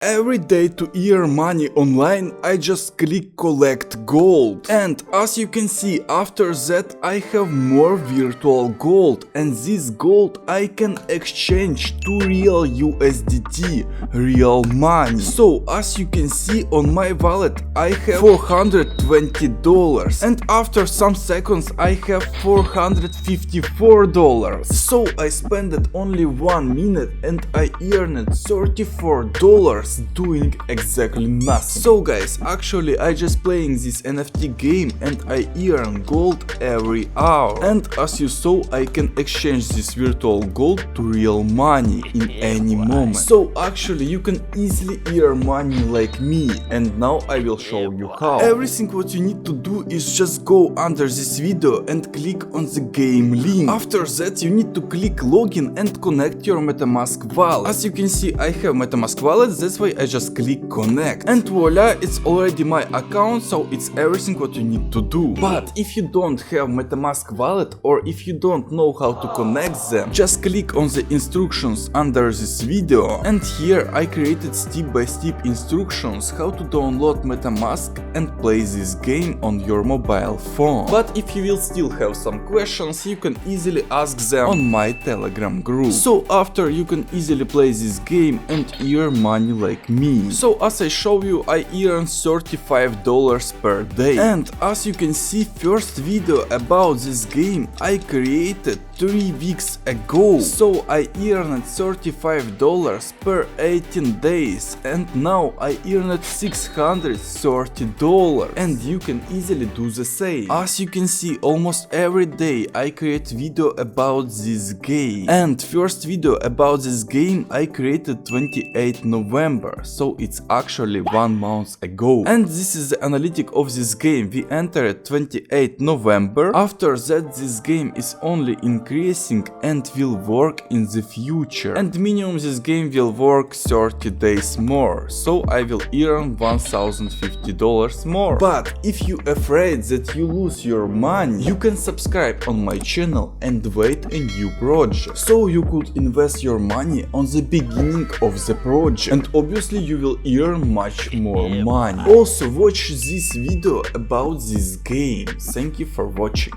Every day to earn money online, I just click collect gold. And as you can see, after that I have more virtual gold, and this gold I can exchange to real USDT, real money. So as you can see on my wallet I have $420, and after some seconds I have $454. So I spent only 1 minute and I earned $34 doing exactly nothing. So guys, actually I just playing this NFT game and I earn gold every hour, and as you saw I can exchange this virtual gold to real money in any moment. So actually you can easily earn money like me, and now I will show you how. Everything what you need to do is just go under this video and click on the game link. After that you need to click login and connect your MetaMask wallet. As you can see I have MetaMask wallet, that's why I just click connect, and voila, it's already my account, so it's everything what you need to do. But if you don't have MetaMask wallet, or if you don't know how to connect them, just click on the instructions under this video, and here I created step-by-step instructions how to download MetaMask and play this game on your mobile phone. But if you will still have some questions, you can easily ask them on my Telegram group. So after you can easily play this game and earn money like me. So as I show you, I earn $35 per day. And as you can see, first video about this game I created 3 weeks ago. So I earned $35 per 18 days, and now I earned $630, and you can easily do the same. As you can see, almost every day I create video about this game, and first video about this game I created 28 November, so it's actually 1 month ago. And this is the analytic of this game. We entered 28 November. After that this game is only increasing and will work in the future, and minimum this game will work 30 days more, so I will earn $1050 more. But if you afraid that you lose your money, you can subscribe on my channel and wait a new project, so you could invest your money on the beginning of the project, and obviously you will earn much more money. Also watch this video about this game. Thank you for watching.